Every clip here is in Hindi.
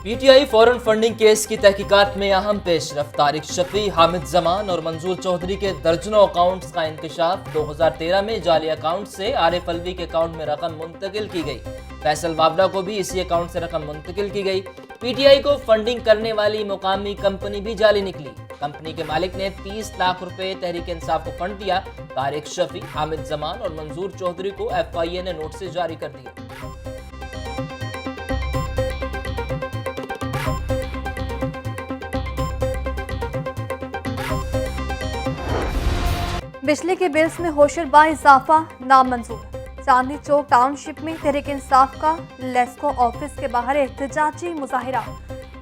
पीटीआई फॉरेन फंडिंग केस की तहकीकात में अहम पेशरफ्त। तारिक शफी, हामिद जमान और मंजूर चौधरी के दर्जनों अकाउंट्स का इंकशाफ। 2013 में जाली अकाउंट से आरिफ अलवी के अकाउंट में रकम मुंतकिल की गई। फैसल वावड़ा को भी इसी अकाउंट से रकम मुंतकिल की गई। पीटीआई को फंडिंग करने वाली मुकामी कंपनी भी जाली निकली। कंपनी के मालिक ने 30 लाख रुपए तहरीक इंसाफ को फंड दिया। तारिक शफी, हामिद जमान और मंजूर चौधरी को FIA ने नोटिस जारी कर दिए। बिजली के बिल्स में होशरबा इजाफा नामंजूर। चांदनी चौक टाउनशिप में तहरीक इंसाफ का लेस्को ऑफिस के बाहर एहतजाजी मुजाहिरा।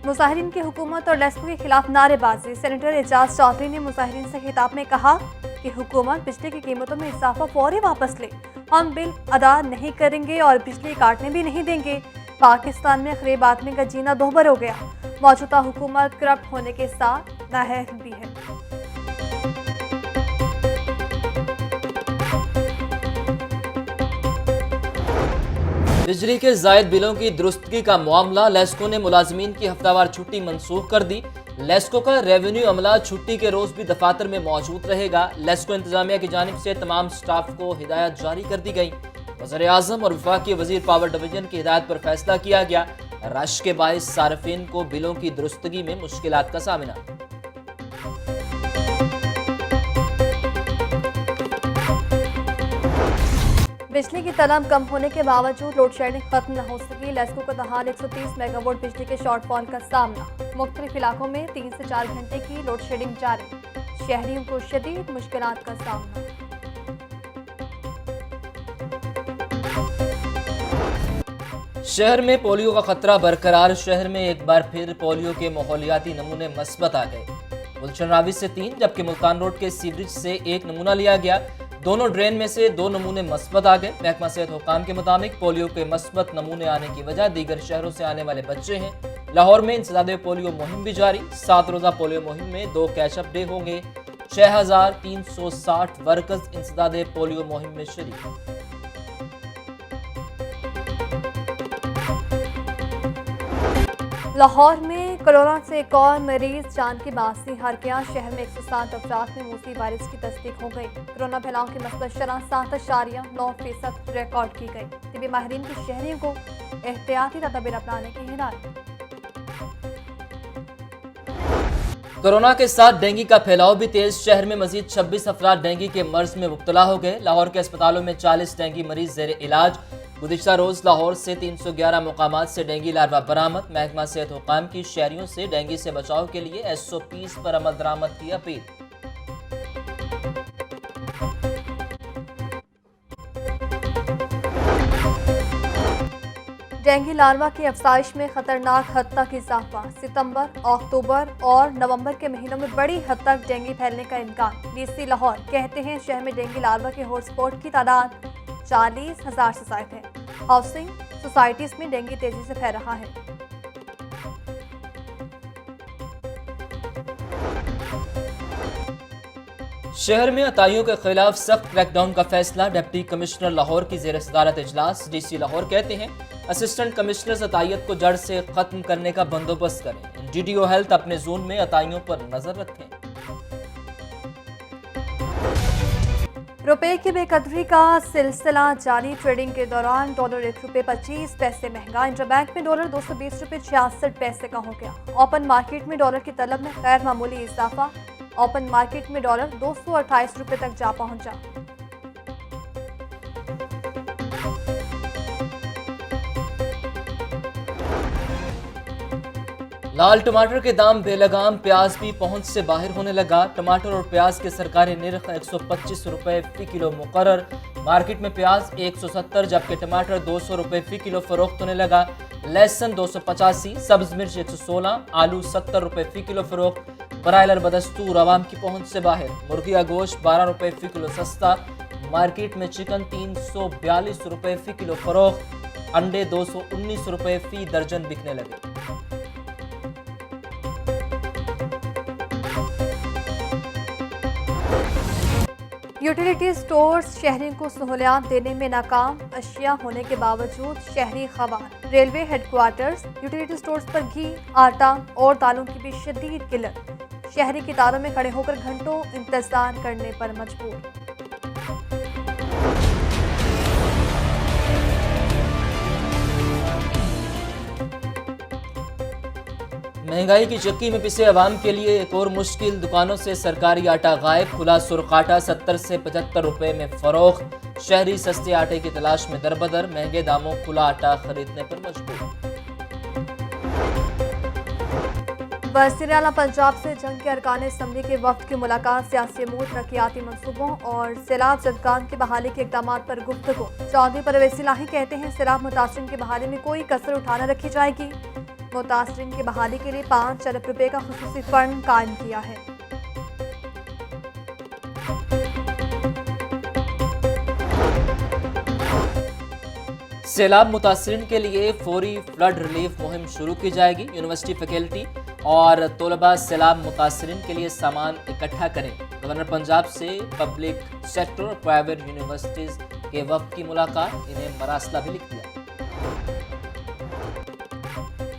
मुजाहिरीन की हुकूमत और लेस्को के खिलाफ नारेबाजी। सेनेटर एजाज चौधरी ने मुजाहिरीन से खिताब में कहा कि हुकूमत बिजली की कीमतों में इजाफा फौरी वापस ले। हम बिल अदा नहीं करेंगे और बिजली काटने भी नहीं देंगे। पाकिस्तान में गरीब आदमी का जीना दोहबर हो गया। मौजूदा हुकूमत करप्ट होने के साथ नाअहल भी है। बिजली के जायद बिलों की दुरुस्तगी का मामला। लेस्को ने मुलाजमीन की हफ्तावार छुट्टी मंसूख कर दी। लेस्को का रेवेन्यू अमला छुट्टी के रोज भी दफातर में मौजूद रहेगा। लेस्को इंतजामिया की जानिब से तमाम स्टाफ को हिदायत जारी कर दी गई। वज़ीर आज़म और वफाकी वजीर पावर डिवीजन की हिदायत पर फैसला किया गया। रश के बाइस सार्फिन को बिलों की दुरुस्तगी में मुश्किलात का सामना। बिजली की तलब कम होने के बावजूद लोड शेडिंग खत्म न हो सकी। लेस्को को तहाल 130 मेगावाट बिजली के शॉर्टफॉल का सामना। मुख्तलिफ इलाकों में 3 से 4 घंटे की लोड शेडिंग जारी। शहरियों को शदीद मुश्किलात का सामना। शहर में पोलियो का खतरा बरकरार। शहर में एक बार फिर पोलियो के माहौलियाती नमूने मस्बत आ गए। गुलशन रावी से 3 जबकि मुल्तान रोड के सीवरेज से 1 नमूना लिया गया। दोनों ड्रेन में से 2 नमूने मस्बत आ गए। महकमा सेहत हुकाम के मुताबिक पोलियो के मस्बत नमूने आने की वजह दीगर शहरों से आने वाले बच्चे हैं। लाहौर में इंसदादे पोलियो मुहिम भी जारी। 7 रोजा पोलियो मुहिम में 2 कैचअप डे होंगे। 6360 वर्कर्स इंसदादे पोलियो मुहिम में शरीक। लाहौर में कोरोना से एक और मरीज जान की बासी हार गया। शहर में 107 अफराद में मूसी वायरस की तस्दीक हो गई। कोरोना फैलाव की मस्बत शरह 7.9% रिकॉर्ड की गई। तिबी माहिरीन की शहरियों को एहतियाती तदबीर अपनाने की हिदायत। कोरोना के साथ डेंगू का फैलाव भी तेज। शहर में मजीद 26 अफराद डेंगू के मर्ज में मुब्तला हो गए। लाहौर के अस्पतालों में 40 डेंगू मरीज जेर इलाज। गुज़िश्ता रोज लाहौर से 311 मुकामात से डेंगू लार्वा बरामद। महकमा सेहत हुकाम की शहरियों से डेंगू से बचाव के लिए SOPs पर अमल दरामद की अपील। डेंगू लार्वा की अफसाइश में खतरनाक हद तक इजाफा। सितंबर, अक्टूबर और नवंबर के महीनों में बड़ी हद तक डेंगू फैलने का इम्कान। DC लाहौर कहते हैं शहर में डेंगू लार्वा के हॉटस्पॉट की तादाद 40,000 से ज्यादा है। हाउसिंग सोसाइटीज में डेंगू तेजी से फैल रहा है। शहर में अताइयों के खिलाफ सख्त क्रैकडाउन का फैसला। डिप्टी कमिश्नर लाहौर की जेर सदारत इजलास। DC लाहौर कहते हैं असिस्टेंट कमिश्नर अतायत को जड़ से खत्म करने का बंदोबस्त करें। DDO हेल्थ अपने जोन में अताइयों पर नजर रखें। रुपए की बेकदरी का सिलसिला जारी। ट्रेडिंग के दौरान डॉलर 1 रुपये 25 पैसे महंगा। इंटरबैंक में डॉलर 220 रुपये 66 पैसे का हो गया। ओपन मार्केट में डॉलर की तलब में गैर मामूली इजाफा। ओपन मार्केट में डॉलर 228 रुपये तक जा पहुंचा। लाल टमाटर के दाम बेलगाम। प्याज भी पहुंच से बाहर होने लगा। टमाटर और प्याज के सरकारी निर्ख 125 रुपए फी किलो मुकर्रर। मार्केट में प्याज 170 जबकि टमाटर 200 रुपए फी किलो फरोख्त होने लगा। लहसुन 285, सब्ज मिर्च 116, आलू 70 रुपए फी किलो फरोख्त। ब्रायलर बदस्तूर आवाम की पहुंच से बाहर। मुर्गी का गोश्त 12 रुपए फी किलो सस्ता। मार्केट में चिकन 342 रुपए फी किलो फरोख्त। अंडे 219 रुपए फी दर्जन बिकने लगे। यूटिलिटी स्टोर्स शहरियों को सहूलियात देने में नाकाम, अशिया होने के बावजूद शहरी खवार। रेलवे हेडक्वार्टर्स यूटिलिटी स्टोर्स पर घी, आटा और दालों की भी शदीद किल्लत। शहरी कतारों में खड़े होकर घंटों इंतजार करने पर मजबूर। महंगाई की चक्की में पिसे अवाम के लिए एक और मुश्किल। दुकानों से सरकारी आटा गायब, खुला सुर्ख आटा 70 से 75 रुपए में फरोख्त। शहरी सस्ते आटे की तलाश में दरबदर, महंगे दामों खुला आटा खरीदने पर मजबूर। वज़ीर आला पंजाब से जंग के अरकान असम्बली के वफ्द की मुलाकात, सियासी अमूर, तरक्याती मनसूबों और सैलाब ज़दगान की बहाली के इक़दाम पर गुफ्तगू। चौधरी परवेज़ इलाही कहते हैं सैलाब मुतासरीन की बहाली में कोई कसर उठा न रखी जाएगी। मुतासरीन की बहाली के लिए 5 अरब रुपए का खुसूसी फंड कायम किया है। सैलाब मुतासरीन के लिए फौरी फ्लड रिलीफ मुहिम शुरू की जाएगी। यूनिवर्सिटी फैकल्टी और तलबा सैलाब मुतासरीन के लिए सामान इकट्ठा करें। गवर्नर पंजाब से पब्लिक सेक्टर और प्राइवेट यूनिवर्सिटीज के वफ्द की मुलाकात, इन्हें मरासला भी लिख दिया।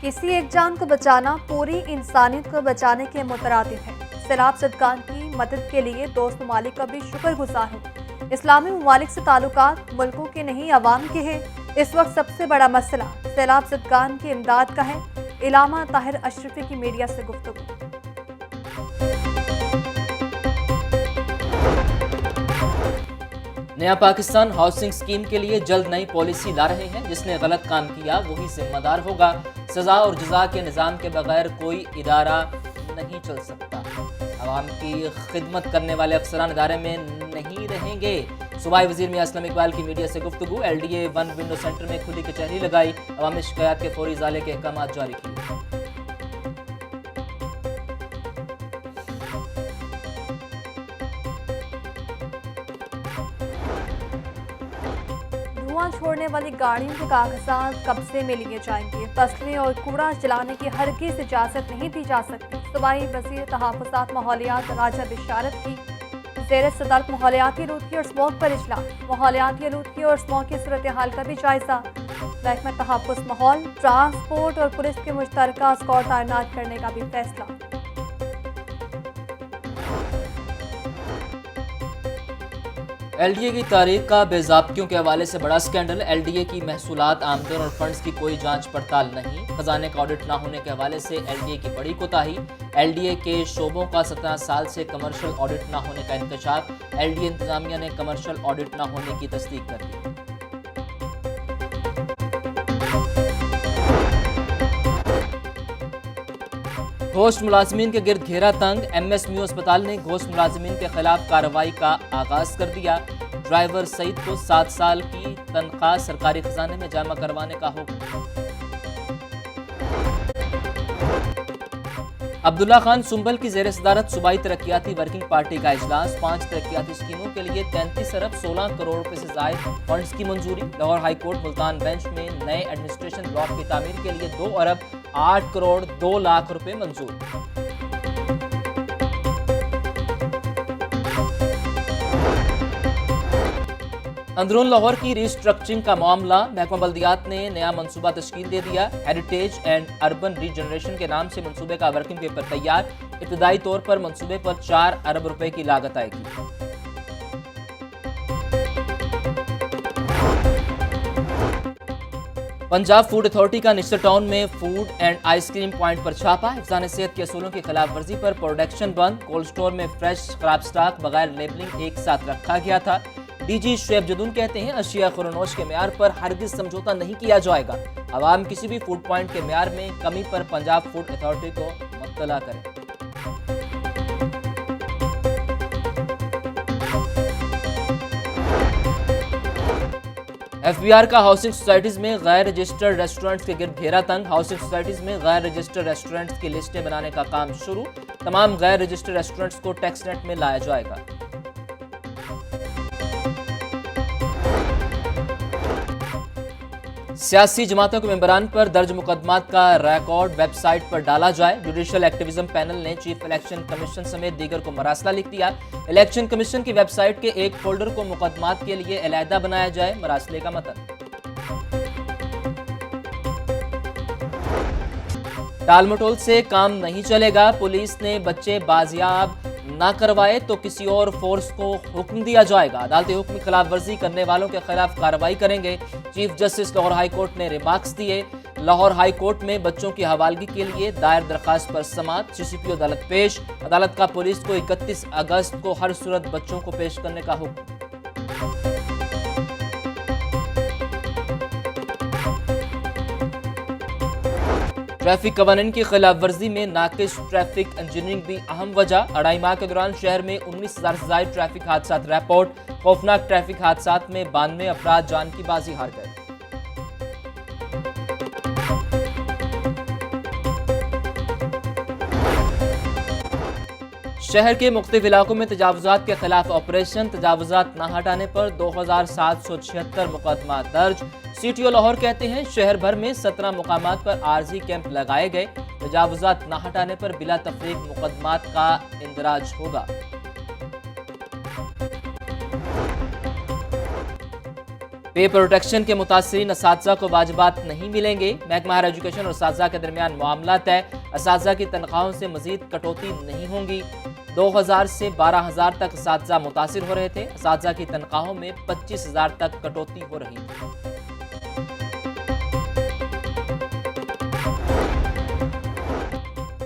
किसी एक जान को बचाना पूरी इंसानियत को बचाने के मुतरादिफ है। सैलाब ज़दगान की मदद के लिए दोस्त ममालिक का भी शुक्रगुजार हूँ। इस्लामी ममालिक से ताल्लुकात मुल्कों के नहीं अवाम के हैं। इस वक्त सबसे बड़ा मसला सैलाब ज़दगान की इमदाद का है। इलामा ताहिर अशरफी की मीडिया से गुफ्तगू। नया पाकिस्तान हाउसिंग स्कीम के लिए जल्द नई पॉलिसी ला रहे हैं। जिसने गलत काम किया वही जिम्मेदार होगा। सजा और जजा के निज़ाम के बगैर कोई इदारा नहीं चल सकता। आवाम की खिदमत करने वाले अफसरान इदारे में नहीं रहेंगे। सूबाई वजीर मियां असलम इकबाल की मीडिया से गुफ्तगू। LDA 1 विंडो सेंटर में खुली कचहरी लगाई, अवामी शिकायत के फौरी इजाले के अहकाम जारी किए। धुआं छोड़ने वाली गाड़ियों के कागजात कब्जे में लिए जाएंगे। फसलें और कूड़ा जलाने की हरगिज़ इजाज़त नहीं दी जा सकती। सूबाई वज़ीर तहफ़्फ़ुज़ात माहौलियात राजा बिशारत की ज़ेर सदारत माहौलियाती आलूदगी और स्मॉग पर इजलास। माहौलियाती आलूदगी और स्मॉग की सूरत हाल का भी जायजा। महकमा तहफ़्फ़ुज़ माहौल, ट्रांसपोर्ट और पुलिस के मुश्तरका स्क्वाड तैनात करने का भी फैसला। LDA की तारीख का बेज़ाब्तियों के हवाले से बड़ा स्कैंडल। LDA की महसूलात, आमदन और फंड्स की कोई जांच पड़ताल नहीं। खजाने का ऑडिट न होने के हवाले से LDA की बड़ी कोताही। LDA के शोबों का 17 साल से कमर्शियल ऑडिट न होने का इंकशाफ। LDA इंतजामिया ने कमर्शियल ऑडिट न होने की तस्दीक कर दी। घोस्ट मुलाजमीन के गिर्द घेरा तंग। MSMU अस्पताल ने घोस्ट मुलाजमीन के खिलाफ कार्रवाई का आगाज कर दिया। ड्राइवर सईद को 7 साल की तनख्वाह सरकारी खजाने में जमा करवाने का हुक्म। अब्दुल्ला खान सुंबल की जेर सदारत सूबाई तरक्याती वर्किंग पार्टी का इजलास। 5 तरक्याती स्कीमों के लिए 33 अरब 16 करोड़ रुपए से जायद फंड्स की मंजूरी। Lahore high court Multan bench में नए एडमिनिस्ट्रेशन ब्लॉक की तामीर के लिए 2 अरब 8 करोड़ 2 लाख रुपए मंजूर। अंदरून लाहौर की रिस्ट्रक्चरिंग का मामला। महकमा बल्दियात ने नया मंसूबा तश्कील दे दिया। हेरिटेज एंड अर्बन रीजनरेशन के नाम से मंसूबे का वर्किंग पेपर तैयार। इब्तदाई तौर पर मंसूबे पर 4 अरब रुपए की लागत आएगी। पंजाब फूड अथॉरिटी का निश्चित टाउन में फूड एंड आइसक्रीम पॉइंट पर छापा। हिफ्ज़ान सेहत के असूलों की खिलाफ वर्जी पर प्रोडक्शन बंद। कोल्ड स्टोर में फ्रेश खराब स्टॉक बगैर लेबलिंग एक साथ रखा गया था। DG शुएब जदून कहते हैं अशिया खुरनोश के म्यार पर हरगिज समझौता नहीं किया जाएगा। आवाम किसी भी फूड पॉइंट के म्यार में कमी पर पंजाब फूड अथॉरिटी को मुत्तला करें। FBR का हाउसिंग सोसाइटीज में गैर रजिस्टर्ड रेस्टोरेंट्स के गिर्द घेरा तंग। हाउसिंग सोसाइटीज में गैर रजिस्टर्ड रेस्टोरेंट्स की लिस्टें बनाने का काम शुरू। तमाम गैर रजिस्टर्ड रेस्टोरेंट्स को टैक्स नेट में लाया जाएगा। सियासी जमातों के मेंबरान पर दर्ज मुकदमात का रिकॉर्ड वेबसाइट पर डाला जाए। जुडिशल एक्टिविज्म पैनल ने चीफ इलेक्शन कमीशन समेत दीगर को मरासला लिख दिया। इलेक्शन कमीशन की वेबसाइट के एक फोल्डर को मुकदमात के लिए अलहदा बनाया जाए। मरासले का मतन। टाल मटोल से काम नहीं चलेगा। पुलिस ने बच्चे बाजियाब ना करवाए तो किसी और फोर्स को हुक्म दिया जाएगा। अदालती हुक्म की खिलाफ वर्जी करने वालों के खिलाफ कार्रवाई करेंगे। Chief justice Lahore high court ने रिमार्क्स दिए। लाहौर हाई कोर्ट में बच्चों की हवालगी के लिए दायर दरखास्त पर समाअत। सीसीपीओ अदालत पेश। अदालत का पुलिस को 31 अगस्त को हर सूरत बच्चों को पेश करने का हुक्म। ट्रैफिक कवानीन की खिलाफ वर्जी में नाकिस ट्रैफिक इंजीनियरिंग भी अहम वजह। अढ़ाई माह के दौरान शहर में 19,000 से ज्यादा ट्रैफिक हादसा रिपोर्ट। खौफनाक ट्रैफिक हादसा में 92 अफराद जान की बाजी हार गए। शहर के मुख्तलिफ इलाकों में तजावुजात के खिलाफ ऑपरेशन। तजावुजात न हटाने पर 2776 मुकदमा दर्ज। सीटीओ लाहौर कहते हैं शहर भर में 17 मुकामात पर आरजी कैंप लगाए गए। तजावुजात न हटाने पर बिला तफरीक मुकदमात का इंदराज होगा। पे प्रोटेक्शन के मुतासरीन असातिज़ा को वाजिबात नहीं मिलेंगे। महकमा हायर एजुकेशन और असातिज़ा के दरमियान मामला तय। असातिज़ा की तनख्वाहों से मजीद कटौती नहीं होंगी। 2000 से 12,000 तक असातिज़ा मुतासिर हो रहे थे। असातिज़ा की तनख्वाहों में 25,000 तक कटौती हो रही थी।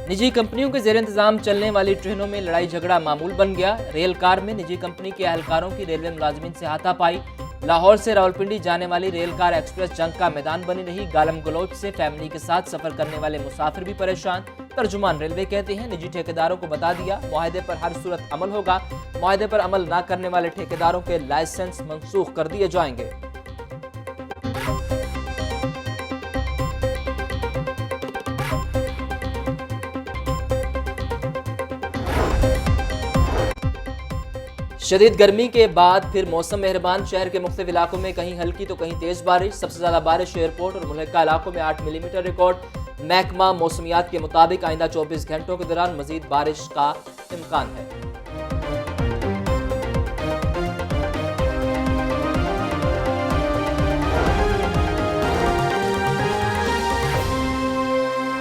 निजी कंपनियों के जेर इंतजाम चलने वाली ट्रेनों में लड़ाई झगड़ा मामूल बन गया। रेल कार में निजी कंपनी के अहलकारों की रेलवे मुलाजमीन से हाथापाई। लाहौर से रावलपिंडी जाने वाली रेल कार एक्सप्रेस जंग का मैदान बनी रही। गालम गलोच से फैमिली के साथ सफर करने वाले मुसाफिर भी परेशान। तर्जुमान रेलवे कहते हैं निजी ठेकेदारों को बता दिया मुआहदे पर हर सूरत अमल होगा। मुआहदे पर अमल न करने वाले ठेकेदारों के लाइसेंस मंसूख कर दिए जाएंगे। शदीद गर्मी के बाद फिर मौसम मेहरबान। शहर के मुख्तलिफ इलाकों में कहीं हल्की तो कहीं तेज बारिश। सबसे ज्यादा बारिश एयरपोर्ट और मुल्का इलाकों में 8 मिलीमीटर रिकॉर्ड। महकमा मौसमियात के मुताबिक आइंदा 24 घंटों के दौरान मजीद बारिश का इम्कान है।